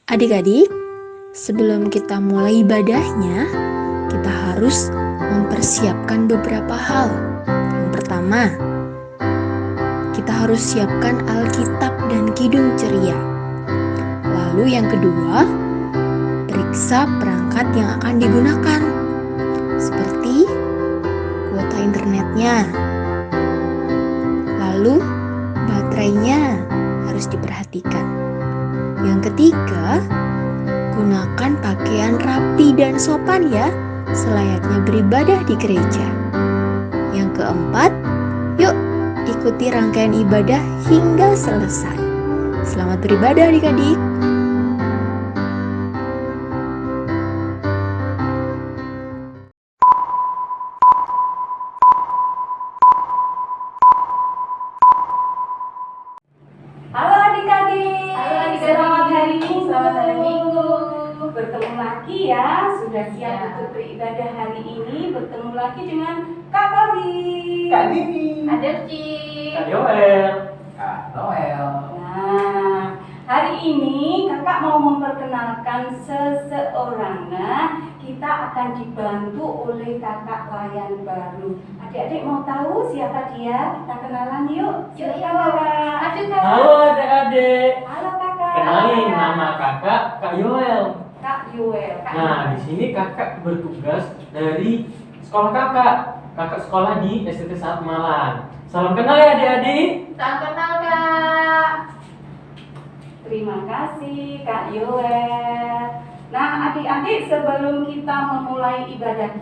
Adik-adik, sebelum kita mulai ibadahnya, kita harus mempersiapkan beberapa hal. Yang pertama, kita harus siapkan Alkitab dan Kidung Ceria. Lalu yang kedua, periksa perangkat yang akan digunakan, seperti kuota internetnya. Lalu baterainya harus diperhatikan. Yang ketiga, gunakan pakaian rapi dan sopan ya, selayaknya beribadah di gereja. Yang keempat, yuk ikuti rangkaian ibadah hingga selesai. Selamat beribadah adik-adik. Halo adik-adik. Selamat hari Minggu. Selamat hari Minggu. Bertemu lagi ya. Sudah siap untuk beribadah hari ini. Bertemu lagi dengan Kak Kori, Kak Dini, Adelci, Kak Yoel, Kak Noel. Nah, hari ini kakak mau memperkenalkan seseorang. Nah, kita akan dibantu oleh kakak layan baru. Adik-adik mau tahu siapa dia? Kita kenalan yuk. Silakan kakak. Aduh Kak. Halo adik-adik, Halo kakak. kenalin nama kakak Kak Yoel. Kak Yuel. Nah, di sini kakak bertugas dari sekolah kakak. Kakak sekolah di STT 1 Malang. Salam kenal ya adik-adik. Salam kenal Kak. Terima kasih Kak Yoel. Nah adik-adik, sebelum kita memulai ibadah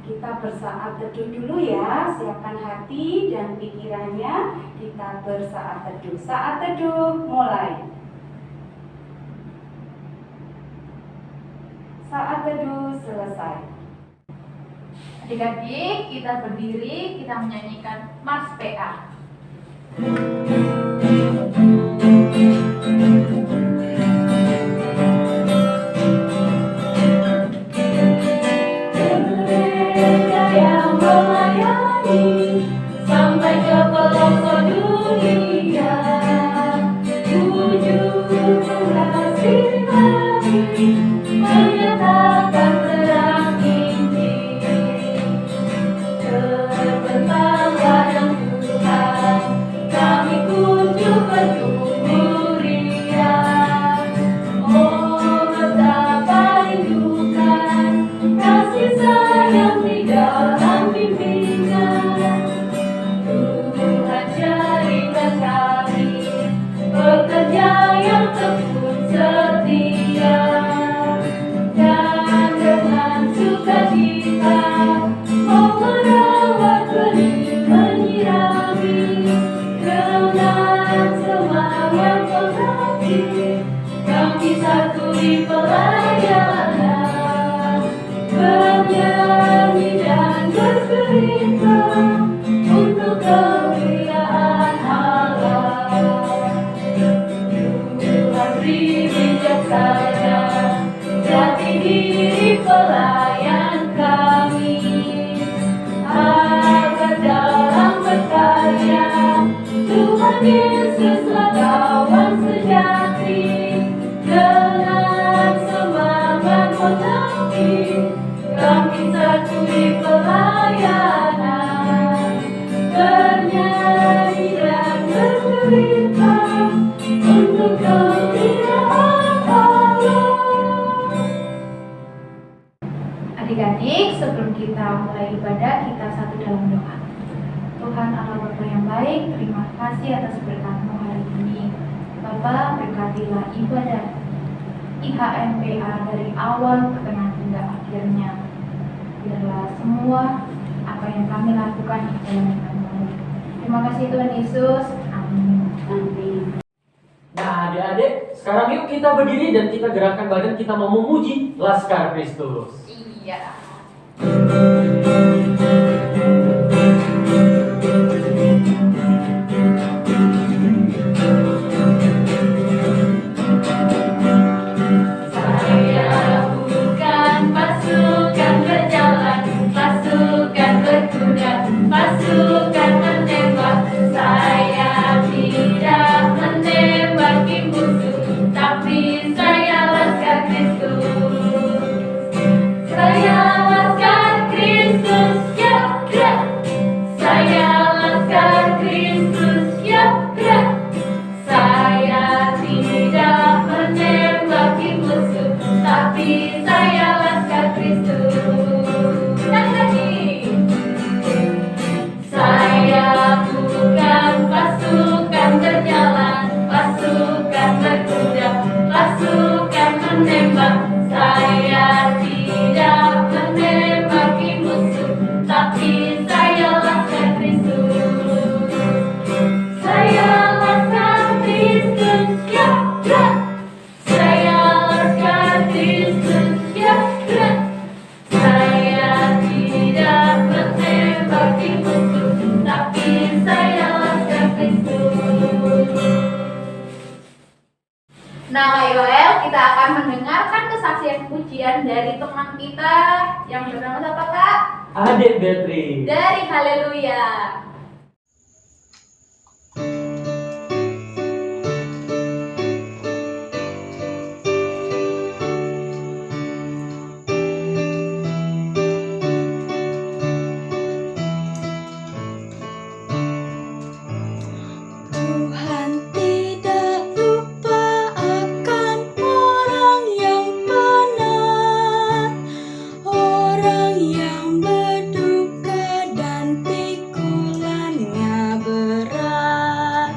kita bersaat teduh dulu ya. Siapkan hati dan pikirannya, kita bersaat teduh. Saat teduh mulai. Saat teduh selesai. Adik-adik, kita berdiri, kita menyanyikan Mars PA. Gereja yang melayani sampai ke pelosok dunia, wujud kasih kami menyatakan terang Injil. Terbentang ladang Tuhan, kami kunjung bertumbuh riang. Oh betapa rindukan kasih sayang di dalam bimbingan. Tuhan jadikan kami pekerja yang tekun setia, dan dengan sukacita mau merawat benih menyirami, dengan semangat pengabdi kami satu di pelayanan, bernyanyi dan bercerita untuk kemuliaan Allah. Tuhan beri bijaksana jati diri pelayan kami, agar dalam berkarya Tuhan Yesuslah kawan sejati, dengan semangat mengabdi kami satu di pelayanan, bernyanyi dan bercerita untuk kemuliaan Allah. Adik-adik, sebelum kita mulai ibadah, kita satu dalam doa. Tuhan Allah Bapa yang baik, terima kasih atas berkat-Mu hari ini. Bapa, berkatilah ibadah IHMPA dari awal ke tengah hingga akhirnya. Biarlah semua apa yang kami lakukan dalam dengan baik. Terima kasih Tuhan Yesus. Amin. Amin. Nah adik-adik, sekarang yuk kita berdiri dan kita gerakkan badan, kita mau memuji Laskar Kristus. Iya. Saya bukan pasukan berjalan, pasukan berkuda, pasukan menembak. Saya tidak menembaki musuh, tapi saya Nah, Kak Yoel, kita akan mendengarkan kesaksian pujian dari teman kita yang bernama siapa, Kak? Adik Beatrice. Dari Haleluya. Tuhan tidak lupa akan orang yang benar, orang yang berduka dan pikulannya berat.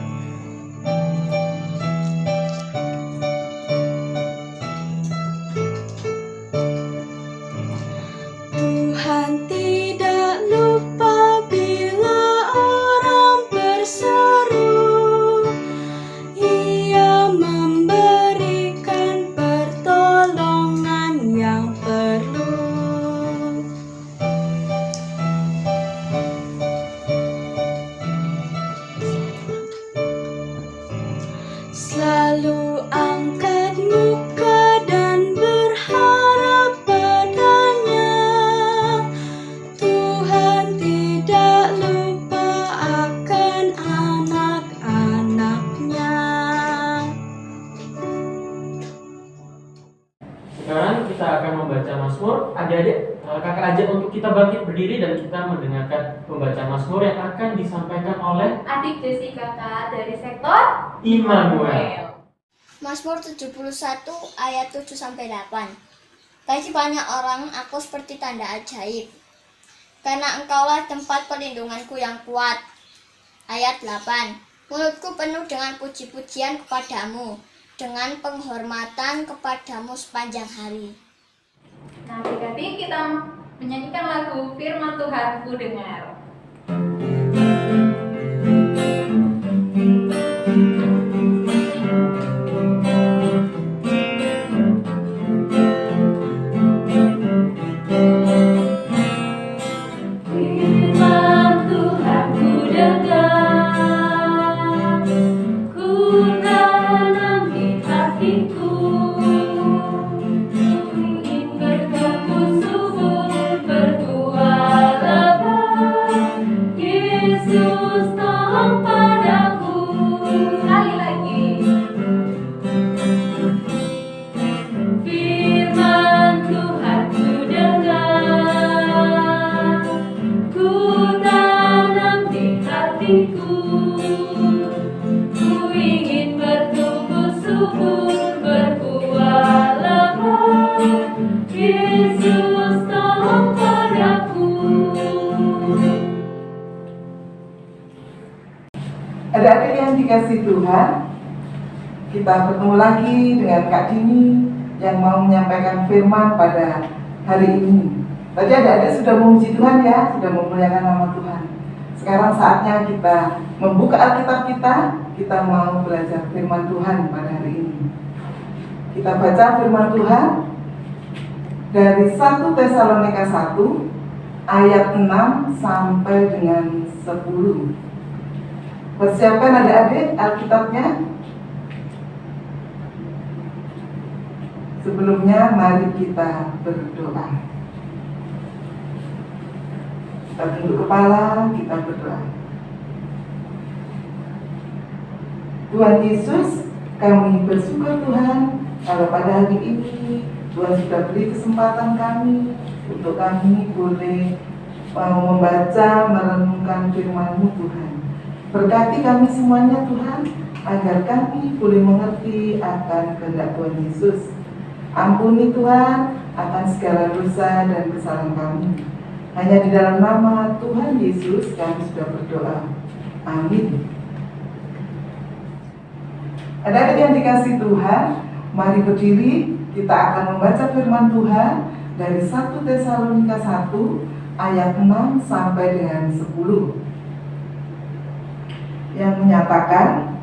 Tuhan tidak lupa bila orang berseru, Ia memberikan pertolongan yang perlu. Selalu angkat muka dan berharap padanya. Tuhan tidak lupa akan anak-anaknya. Sekarang kita akan membaca Mazmur. Adik-adik, kakak ajak untuk kita bangkit berdiri dan kita mendengarkan pembacaan Mazmur yang akan disampaikan oleh Adik Jessica, Kak, dari sektor Immanuel. Mazmur 71 ayat 7-8. Bagi banyak orang aku seperti tanda ajaib, karena engkaulah tempat perlindunganku yang kuat. Ayat 8. Mulutku penuh dengan puji-pujian kepadamu, dengan penghormatan kepadamu sepanjang hari. Nah, adik-adik, kita menyanyikan lagu Firman Tuhan Ku Dengar. Firman Tuhan ku dengar, ku tanam di hatiku. Ku ingin bertumbuh subur, berbuah lebat. Yesus tolong padaku. Sekali lagi. Firman Tuhan ku dengar, ku tanam di hatiku. Ku ingin bertumbuh subur, berbuah lebat. Yesus tolong padaku. Adik-adik yang dikasih Tuhan, kita bertemu lagi dengan Kak Dini yang mau menyampaikan firman pada hari ini. Tadi adik-adik sudah memuji Tuhan ya, sudah memuliakan nama Tuhan. Sekarang saatnya kita membuka Alkitab kita mau belajar firman Tuhan pada hari ini. Kita baca firman Tuhan dari 1 Tesalonika 1 ayat 6 sampai dengan 10. Persiapkan adik-adik Alkitabnya. Sebelumnya mari kita berdoa. Kita tunduk kepala, kita berdoa. Tuhan Yesus, kami bersyukur Tuhan kalau pada hari ini Tuhan sudah beri kesempatan kami untuk kami boleh membaca, merenungkan firman-Mu Tuhan. Berkati kami semuanya Tuhan, agar kami boleh mengerti akan kehendak Tuhan Yesus. Ampuni Tuhan akan segala dosa dan kesalahan kami. Hanya di dalam nama Tuhan Yesus kami sudah berdoa. Amin. Adik-adik yang dikasih Tuhan, mari berdiri, kita akan membaca firman Tuhan dari 1 Tesalonika 1 ayat 6 sampai dengan 10. Yang menyatakan,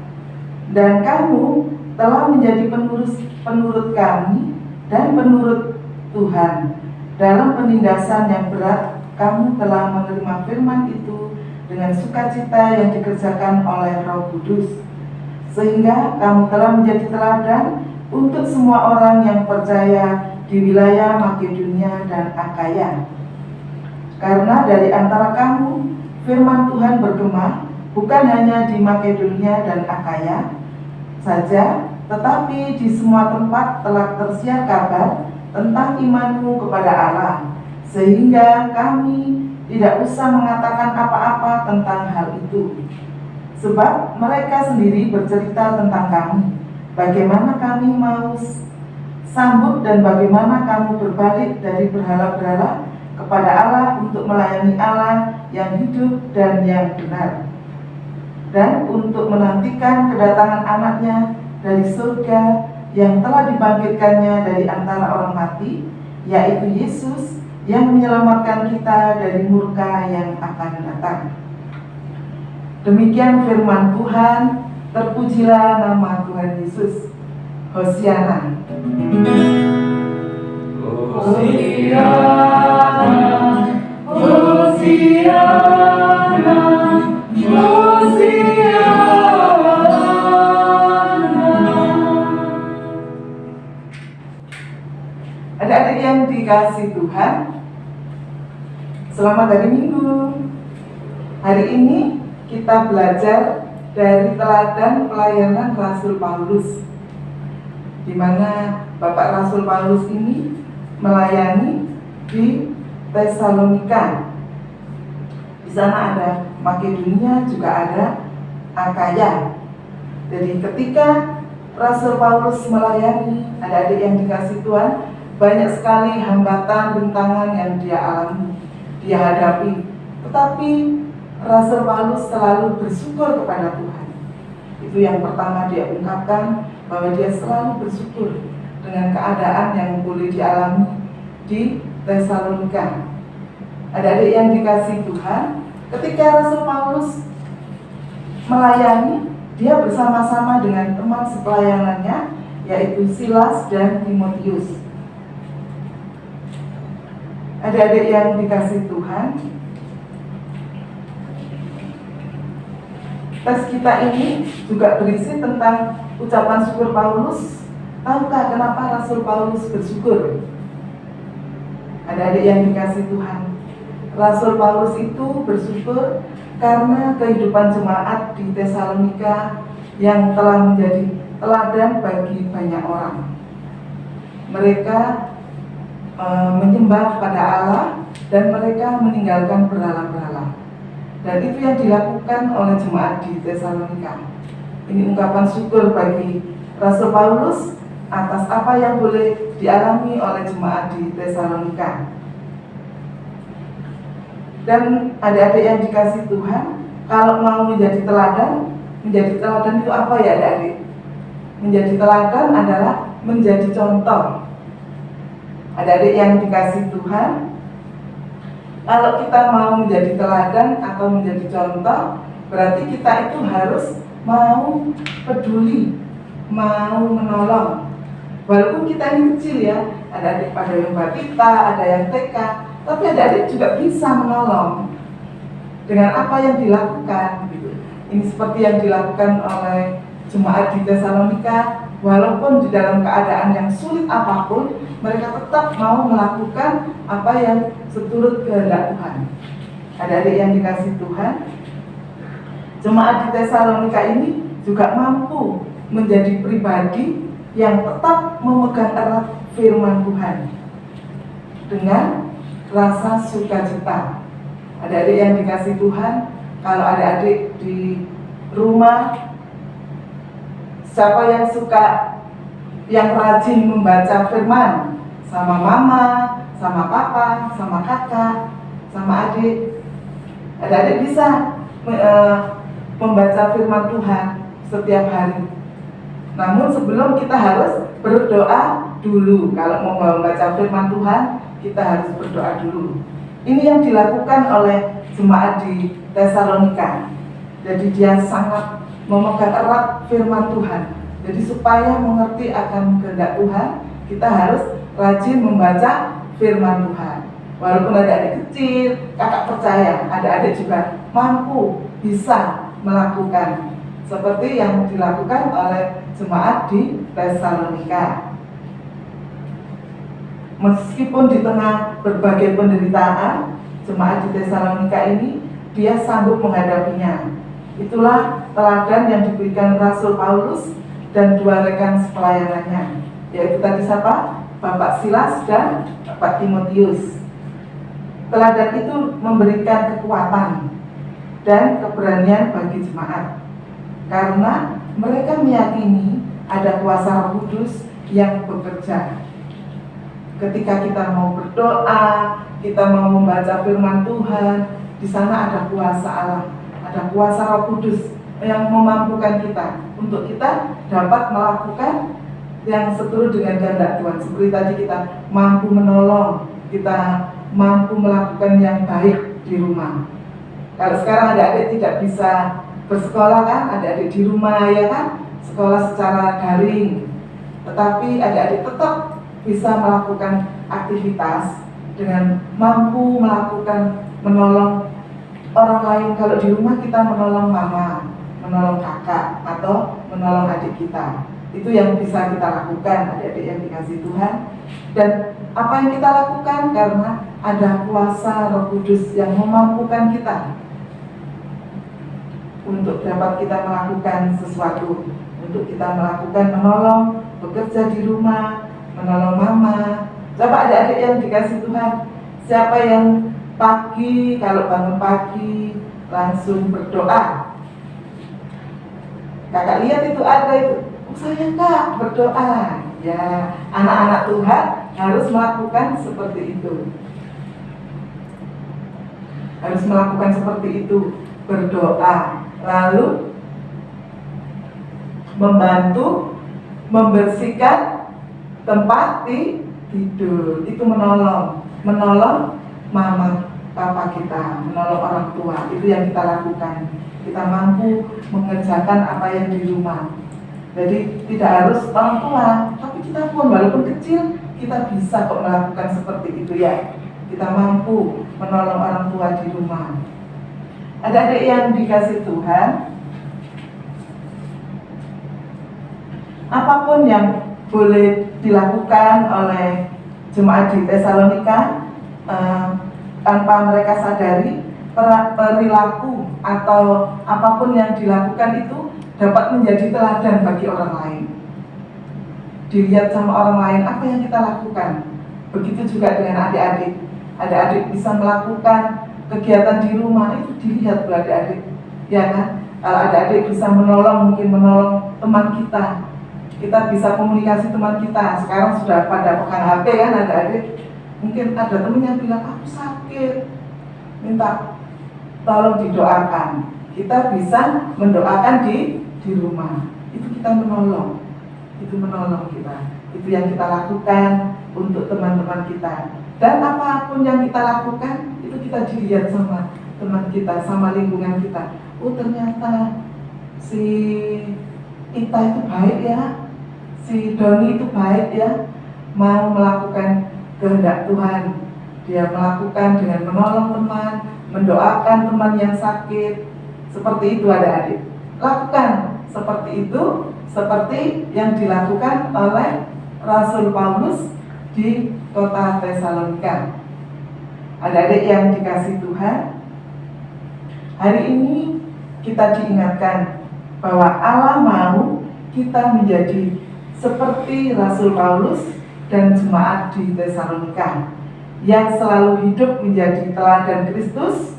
dan kamu telah menjadi penurut kami dan penurut Tuhan. Dalam penindasan yang berat, kamu telah menerima firman itu dengan sukacita yang dikerjakan oleh Roh Kudus. sehingga kamu telah menjadi teladan untuk semua orang yang percaya di wilayah Makedonia dan Akaya. Karena dari antara kamu, firman Tuhan bergema bukan hanya di Makedonia dan Akaya saja, tetapi di semua tempat telah tersiar kabar tentang imanmu kepada Allah, sehingga kami tidak usah mengatakan apa-apa tentang hal itu. Sebab mereka sendiri bercerita tentang kami, bagaimana kami mau sambut dan bagaimana kamu berbalik dari berhala-berhala kepada Allah untuk melayani Allah yang hidup dan yang benar, dan untuk menantikan kedatangan anaknya dari surga yang telah dibangkitkannya dari antara orang mati, yaitu Yesus yang menyelamatkan kita dari murka yang akan datang. Demikian firman Tuhan, terpujilah nama Tuhan Yesus. Hosiana. Hosiana, Hosiana, Hosiana. Adik-adik yang dikasih Tuhan, selamat hari Minggu. Hari ini kita belajar dari teladan pelayanan Rasul Paulus, di mana Bapak Rasul Paulus ini melayani di Tesalonika. Di sana ada Makedonia, juga ada Akaya. Jadi ketika Rasul Paulus melayani, adik-adik yang dikasih Tuhan, banyak sekali hambatan, rintangan yang dia alami, dia hadapi. Tetapi Rasul Paulus selalu bersyukur kepada Tuhan. Itu yang pertama dia ungkapkan, bahwa dia selalu bersyukur dengan keadaan yang boleh dialami di Tesalonika. Adik-adik yang dikasih Tuhan, ketika Rasul Paulus melayani, dia bersama-sama dengan teman sepelayanannya, yaitu Silas dan Timotius. Adik-adik yang dikasih Tuhan, tes kita ini juga berisi tentang ucapan syukur Paulus. Tahukah kenapa Rasul Paulus bersyukur? Adik-adik yang dikasih Tuhan, Rasul Paulus itu bersyukur karena kehidupan jemaat di Tesalonika yang telah menjadi teladan bagi banyak orang. Mereka menyembah pada Allah dan mereka meninggalkan berhala-berhala. Dan itu yang dilakukan oleh jemaat di Tesalonika. Ini ungkapan syukur bagi Rasul Paulus atas apa yang boleh dialami oleh jemaat di Tesalonika. Dan adik-adik yang dikasih Tuhan, kalau mau menjadi teladan itu apa ya adik-adik? Menjadi teladan adalah menjadi contoh. Adik-adik yang dikasih Tuhan, kalau kita mau menjadi teladan atau menjadi contoh, berarti kita itu harus mau peduli, mau menolong. Walaupun kita ini kecil ya, ada adik pada yang batita, ada yang TK, tapi adik-adik juga bisa menolong dengan apa yang dilakukan. Gitu. Ini seperti yang dilakukan oleh jemaat di Tesalonika. Walaupun di dalam keadaan yang sulit apapun, mereka tetap mau melakukan apa yang seturut kehendak Tuhan. Adik-adik yang dikasih Tuhan, jemaat di Tesalonika ini juga mampu menjadi pribadi yang tetap memegang erat firman Tuhan dengan rasa sukacita. Adik-adik yang dikasih Tuhan, kalau adik-adik di rumah, siapa yang suka, yang rajin membaca firman, sama mama, sama papa, sama kakak, sama adik, adik-adik bisa membaca firman Tuhan setiap hari. Namun sebelum kita harus berdoa dulu. Kalau mau membaca firman Tuhan, kita harus berdoa dulu. Ini yang dilakukan oleh jemaat di Tesalonika. Jadi dia sangat memegang erat firman Tuhan. Jadi supaya mengerti akan kehendak Tuhan, kita harus rajin membaca firman Tuhan. Walaupun adik-adik kecil, kakak percaya adik-adik juga mampu bisa melakukan seperti yang dilakukan oleh jemaat di Tesalonika. Meskipun di tengah berbagai penderitaan, jemaat di Tesalonika ini dia sanggup menghadapinya. Itulah teladan yang diberikan Rasul Paulus dan dua rekan sepelayanannya, yaitu tadi siapa? Bapak Silas dan Bapak Timotius. Teladan itu memberikan kekuatan dan keberanian bagi jemaat, karena mereka meyakini ada kuasa Roh Kudus yang bekerja. Ketika kita mau berdoa, kita mau membaca firman Tuhan, di sana ada kuasa Allah, ada kuasa Roh Kudus yang memampukan kita untuk kita dapat melakukan yang seturut dengan kehendak Tuhan. Seperti tadi kita mampu menolong, kita mampu melakukan yang baik di rumah. Kalau sekarang adik-adik tidak bisa bersekolah kan, adik-adik di rumah ya kan, sekolah secara daring, tetapi adik-adik tetap bisa melakukan aktivitas dengan mampu melakukan menolong orang lain. Kalau di rumah kita menolong mama, menolong kakak, atau menolong adik kita, itu yang bisa kita lakukan, adik-adik yang dikasih Tuhan. Dan apa yang kita lakukan karena ada kuasa Roh Kudus yang memampukan kita untuk dapat kita melakukan sesuatu, untuk kita melakukan menolong, bekerja di rumah, menolong mama. Coba adik-adik yang dikasih Tuhan, siapa yang pagi, kalau bangun pagi langsung berdoa? Kakak lihat itu ada itu, saya kak berdoa. Ya, anak-anak Tuhan harus melakukan seperti itu. Harus melakukan seperti itu, berdoa, lalu membantu membersihkan tempat tidur. Itu menolong mama papa kita, menolong orang tua. Itu yang kita lakukan. Kita mampu mengerjakan apa yang di rumah. Jadi tidak harus orang tua, tapi kita pun walaupun kecil kita bisa kok melakukan seperti itu ya. Kita mampu menolong orang tua di rumah. Adik-adik yang dikasih Tuhan, apapun yang boleh dilakukan oleh jemaat di Tesalonika tanpa mereka sadari, perilaku atau apapun yang dilakukan itu dapat menjadi teladan bagi orang lain. Dilihat sama orang lain apa yang kita lakukan. Begitu juga dengan adik-adik. Adik-adik bisa melakukan kegiatan di rumah, itu dilihat oleh adik-adik, ya kan? Kalau adik-adik bisa menolong, mungkin menolong teman kita, kita bisa komunikasi teman kita. Sekarang sudah pada pegang HP kan adik-adik. Mungkin ada teman yang bilang aku sakit, minta tolong didoakan. Kita bisa mendoakan di rumah. Itu kita menolong. Itu menolong kita. Itu yang kita lakukan untuk teman-teman kita. Dan apapun yang kita lakukan, itu kita dilihat sama teman kita, sama lingkungan kita. Oh ternyata si Ita itu baik ya, si Doni itu baik ya, mau melakukan kehendak Tuhan. Dia melakukan dengan menolong teman, mendoakan teman yang sakit. Seperti itu adik-adik. Lakukan seperti itu, seperti yang dilakukan oleh Rasul Paulus di kota Tesalonika. Adik-adik yang dikasih Tuhan, hari ini kita diingatkan bahwa Allah mau kita menjadi seperti Rasul Paulus dan jemaat di Tesalonika yang selalu hidup menjadi teladan Kristus.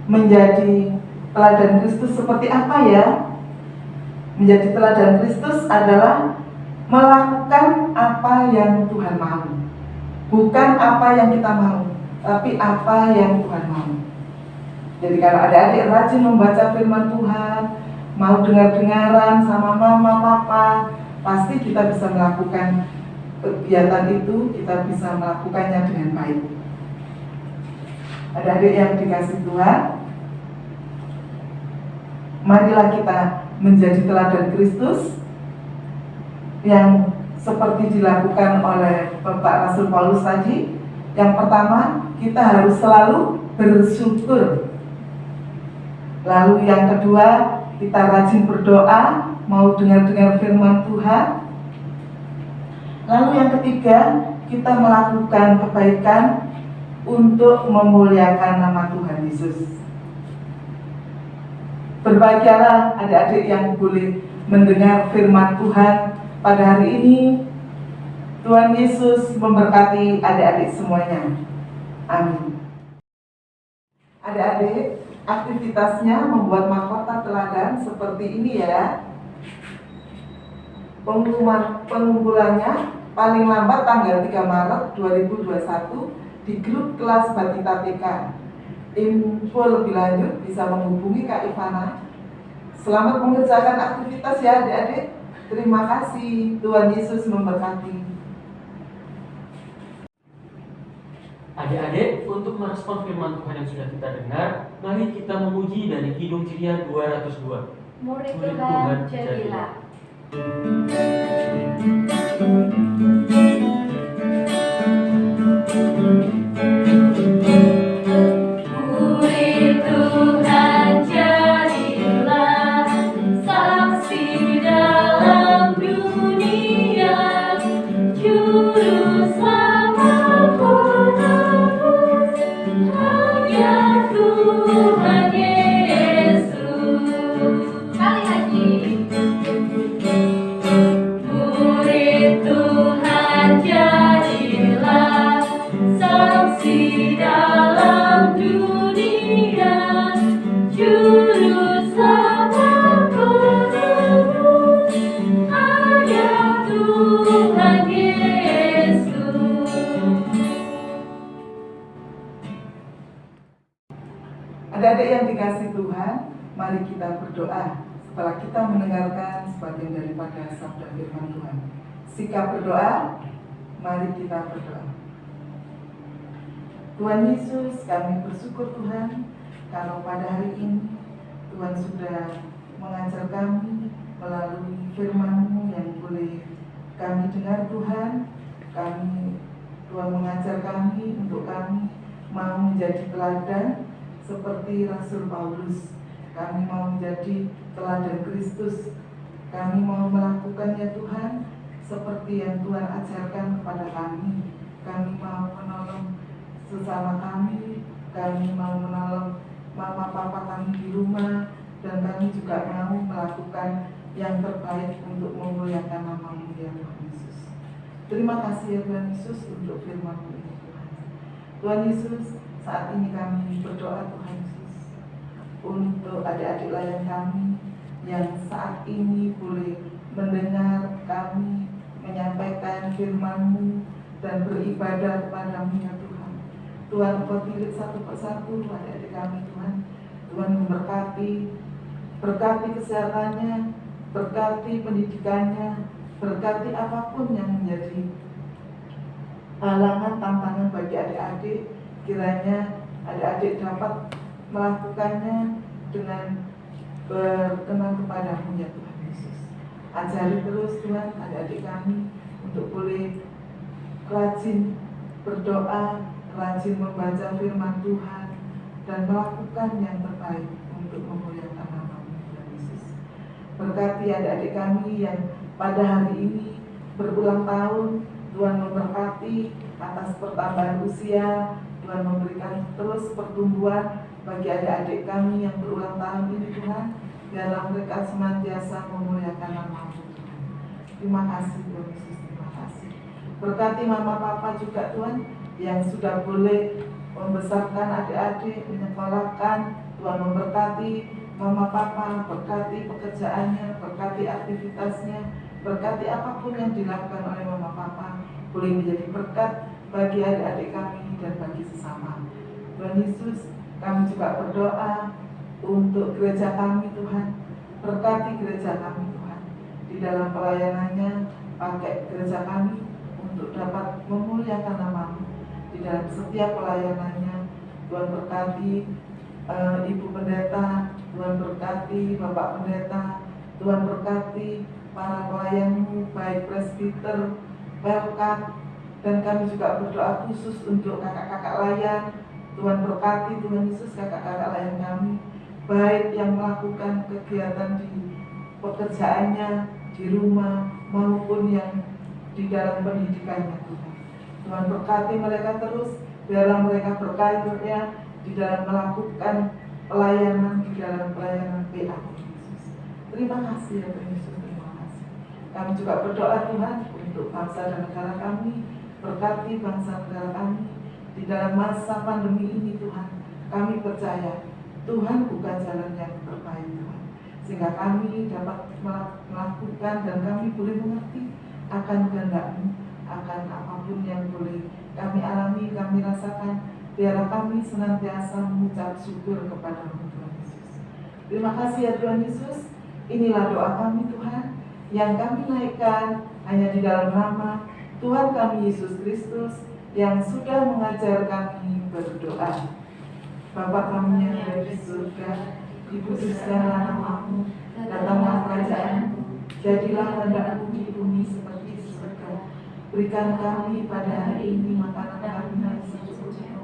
Menjadi teladan Kristus seperti apa ya? Menjadi teladan Kristus adalah melakukan apa yang Tuhan mau. Bukan apa yang kita mau, tapi apa yang Tuhan mau. Jadi kalau adik-adik rajin membaca firman Tuhan, mau dengar-dengaran sama mama, papa, pasti kita bisa melakukan kegiatan itu, kita bisa melakukannya dengan baik. Adik-adik yang dikasih Tuhan, marilah kita menjadi teladan Kristus yang seperti dilakukan oleh Bapak Rasul Paulus tadi. Yang pertama, kita harus selalu bersyukur. Lalu yang kedua, kita rajin berdoa, mau dengar-dengar firman Tuhan. Lalu yang ketiga, kita melakukan kebaikan untuk memuliakan nama Tuhan Yesus. Berbahagialah adik-adik yang boleh mendengar firman Tuhan pada hari ini. Tuhan Yesus memberkati adik-adik semuanya. Amin. Adik-adik, aktivitasnya membuat mahkota teladan seperti ini ya. Pengumpulannya paling lambat tanggal 3 Maret 2021 di grup kelas Batita TK. Info lebih lanjut bisa menghubungi Kak Ivana. Selamat mengerjakan aktivitas ya adik-adik. Terima kasih. Tuhan Yesus memberkati. Adik-adik, untuk merespon firman Tuhan yang sudah kita dengar, mari kita memuji dari Kidung Ceria 202. Murid Tuhan jadilah. Murid Tuhan jadilah, saksi dalam dunia, juru selamat penebus, hanya Tuhan Yesus. Sekali lagi. Murid Tuhan jadilah, saksi dalam dunia, juru selamat penebus, hanya Tuhan Yesus. Adik-adik yang dikasih Tuhan, mari kita berdoa setelah kita mendengarkan sebagian daripada sabda firman Tuhan. Sikap berdoa, mari kita berdoa. Tuhan Yesus, kami bersyukur Tuhan, kalau pada hari ini Tuhan sudah mengajar kami melalui firman-Mu yang boleh kami dengar Tuhan. Tuhan mengajar kami untuk kami mau menjadi teladan seperti Rasul Paulus. Kami mau menjadi teladan Kristus. Kami mau melakukannya Tuhan seperti yang Tuhan ajarkan kepada kami. Kami mau menolong sesama kami. Kami mau menolong mama papa kami di rumah. Dan kami juga mau melakukan yang terbaik untuk memuliakan nama-Mu ya Tuhan Yesus. Terima kasih ya Tuhan Yesus untuk firman-Mu ini Tuhan. Tuhan Yesus, saat ini kami berdoa Tuhan Yesus untuk adik-adik layan kami yang saat ini boleh mendengar kami menyampaikan firman-Mu dan beribadah kepada-Mu ya Tuhan. Tuhan, Engkau pilih satu persatu adik-adik kami Tuhan. Tuhan memberkati, berkati kesehatannya, berkati pendidikannya, berkati apapun yang menjadi halangan tantangan bagi adik-adik. Kiranya adik-adik dapat melakukannya dengan berkenan kepada-Mu ya Tuhan Yesus. Ajari terus Tuhan adik-adik kami untuk boleh rajin berdoa, rajin membaca firman Tuhan, dan melakukan yang terbaik untuk memuliakan nama-Mu Tuhan Yesus. Berkati adik-adik kami yang pada hari ini berulang tahun. Tuhan memberkati atas pertambahan usia. Tuhan memberikan terus pertumbuhan bagi adik-adik kami yang berulang tahun ini Tuhan. Biarlah mereka senantiasa memuliakan nama-Mu Tuhan. Terima kasih Tuhan Yesus, terima kasih. Berkati mama papa juga Tuhan yang sudah boleh membesarkan adik-adik, menyekolahkan. Tuhan memberkati mama papa, berkati pekerjaannya, berkati aktivitasnya, berkati apapun yang dilakukan oleh mama papa. Boleh menjadi berkat bagi adik-adik kami dan bagi sesama. Tuhan Yesus, kami juga berdoa untuk gereja kami Tuhan. Berkati gereja kami Tuhan. Di dalam pelayanannya, pakai gereja kami untuk dapat memuliakan nama-Mu. Di dalam setiap pelayanannya, Tuhan berkati Ibu Pendeta, Tuhan berkati Bapak Pendeta, Tuhan berkati para pelayan-Mu, baik presbiter, pelkat, dan kami juga berdoa khusus untuk kakak-kakak layan. Tuhan berkati Tuhan Yesus kakak-kakak layan kami. baik yang melakukan kegiatan di pekerjaannya, di rumah, maupun yang di dalam pendidikannya Tuhan. Tuhan berkati mereka terus, biarlah mereka berkarya di dalam melakukan pelayanan, di dalam pelayanan PA Yesus. Terima kasih ya Tuhan Yesus, terima kasih. Kami juga berdoa Tuhan untuk bangsa dan negara kami, berkati bangsa negara kami di dalam masa pandemi ini Tuhan. Kami percaya Tuhan bukan jalan yang terbaik Tuhan, sehingga kami dapat melakukan dan kami boleh mengerti akan kehendak-Mu, akan apapun yang boleh kami alami, kami rasakan. Biarlah kami senantiasa mengucap syukur kepada-Mu Tuhan Yesus. Terima kasih ya Tuhan Yesus. Inilah doa kami Tuhan, yang kami naikkan hanya di dalam nama Tuhan kami Yesus Kristus, yang sudah mengajar kami berdoa. Bapa kami yang ada di surga, dikuduskanlah nama-Mu, datanglah kerajaan-Mu, jadilah kehendak-Mu di bumi seperti di surga. Berikan kami pada hari ini makanan kami yang secukupnya,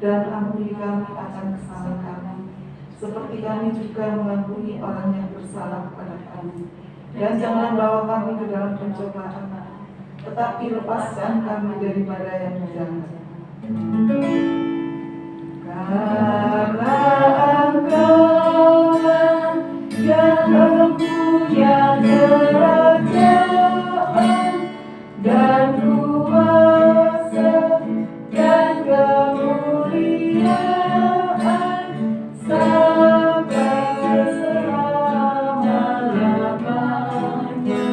dan ampuni kami akan kesalahan kami, seperti kami juga mengampuni orang yang bersalah kepada kami. Dan jangan bawa kami ke dalam pencobaan, tetapi lepaskan kami daripada yang jahat. Karena Engkau-Lah yang mempunyai kerajaan dan kuasa dan kemuliaan sampai selama-lamanya.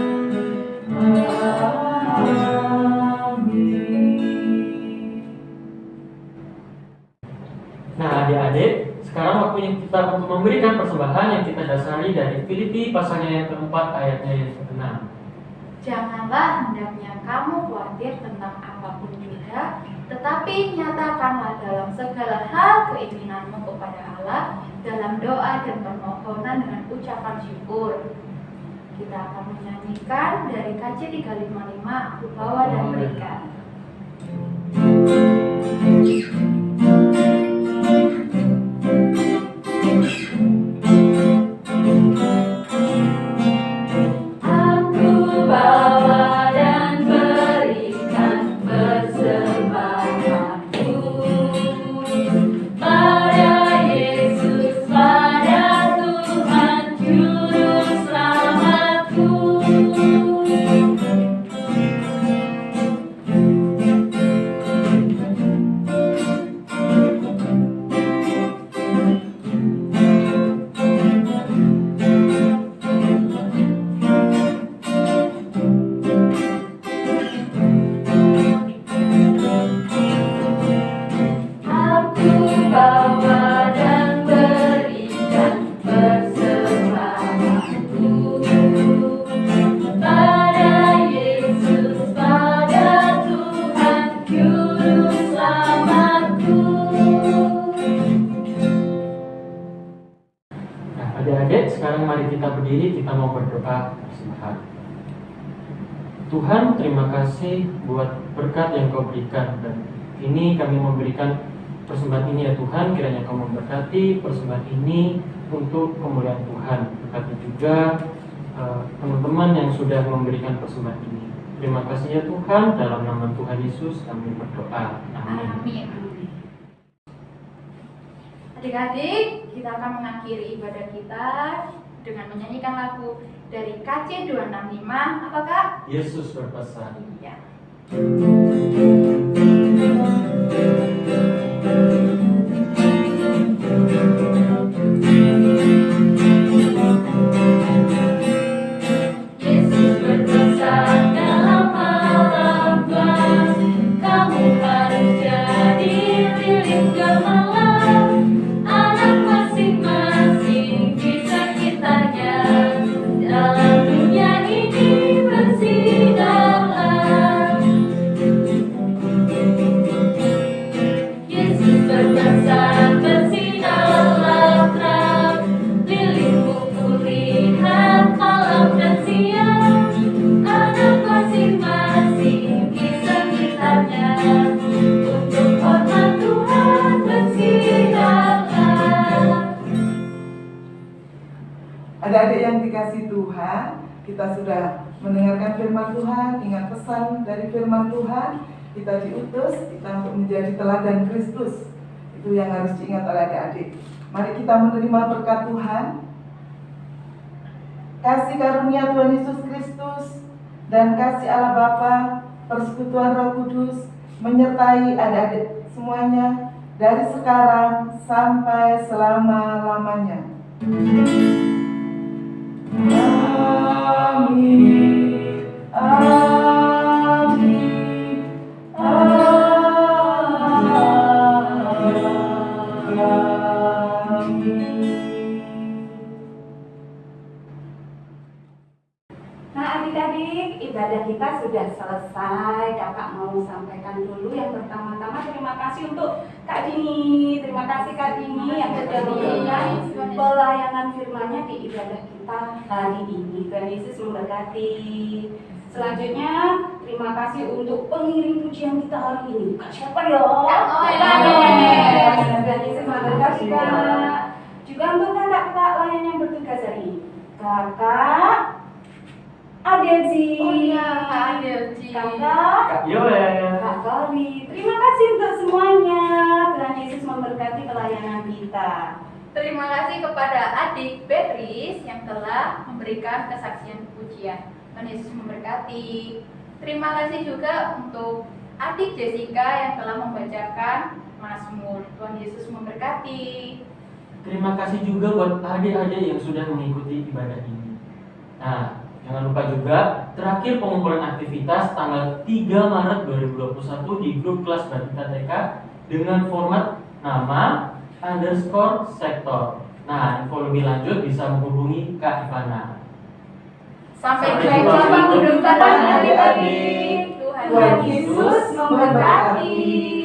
Nah adik-adik, sekarang waktunya kita untuk memberikan persembahan yang kita dasari dari Filipi pasalnya yang keempat ayatnya yang ke-6. Janganlah hendaknya kamu khawatir tentang apapun juga, tetapi nyatakanlah dalam segala hal keinginanmu kepada Allah dalam doa dan permohonan dengan ucapan syukur. Kita akan menyanyikan dari KJ 355, Aku Bawa dan Berikan. Aku bawa dan berikan persembahanku pada Yesus, pada Tuhan Juru Selamatku. Aku bawa dan berikan persembahanku pada Yesus, pada Tuhan Juru Selamatku. Nah adik-adik, sekarang mari kita berdiri, kita mau berdoa persembahan. Tuhan, terima kasih buat berkat yang Kau berikan, dan ini kami memberikan persembahan ini ya Tuhan. Kiranya Kau memberkati persembahan ini untuk kemuliaan Tuhan. Berkati juga teman-teman yang sudah memberikan persembahan ini. Terima kasih ya Tuhan, dalam nama Tuhan Yesus kami berdoa. Amin. Amin. Adik-adik, kita akan mengakhiri ibadah kita dengan menyanyikan lagu dari KJ 265. Apa Kak? Yesus berpesan. Ya. Yesus berpesan dalam hal apa, kamu harus jadi lilin gemilang, anak masing-masing di sekitarnya, dalam dunia ini bersidarlah. dikasih Tuhan, kita sudah mendengarkan firman Tuhan, ingat pesan dari firman Tuhan, kita diutus, kita untuk menjadi teladan Kristus. Itu yang harus diingat oleh adik-adik. Mari kita menerima berkat Tuhan. Kasih karunia Tuhan Yesus Kristus dan kasih Allah Bapa, persekutuan Roh Kudus menyertai adik-adik semuanya dari sekarang sampai selama-lamanya. Amin. Amin. Nah adik-adik, ibadah kita sudah selesai. Kakak mau sampaikan dulu yang pertama-tama terima kasih untuk Kak Dini. Terima kasih Kak Dini yang sudah memberikan pelayanan firman-Nya di ibadah kita hari ini. Tuhan Yesus memberkati. Selanjutnya, terima kasih untuk pengiring pujian kita hari ini. Kak siapa ya? Kak Noel. Tuhan Yesus memberkati Kak. Juga untuk kakak-kakak lain yang bertugas hari ini. Kakak Adelzi. Oh iya, Kak Adelzi. Kakak Kak Yoel. Kak Tori. Terima kasih untuk semuanya. Tuhan Yesus memberkati pelayanan kita. Terima kasih kepada adik Beatrice yang telah memberikan kesaksian pujian. Tuhan Yesus memberkati. Terima kasih juga untuk adik Jessica yang telah membacakan Mazmur. Tuhan Yesus memberkati. Terima kasih juga buat adik-adik yang sudah mengikuti ibadah ini. Nah, jangan lupa juga terakhir pengumpulan aktivitas tanggal 3 Maret 2021 di grup kelas Batita TK dengan format nama _sektor. Nah, info lebih lanjut bisa menghubungi Kak Ivana. Sampai Sampai jumpa jumpa minggu depan adik-adik. adik-adik. Tuhan Tuhan Yesus Yesus memberkati.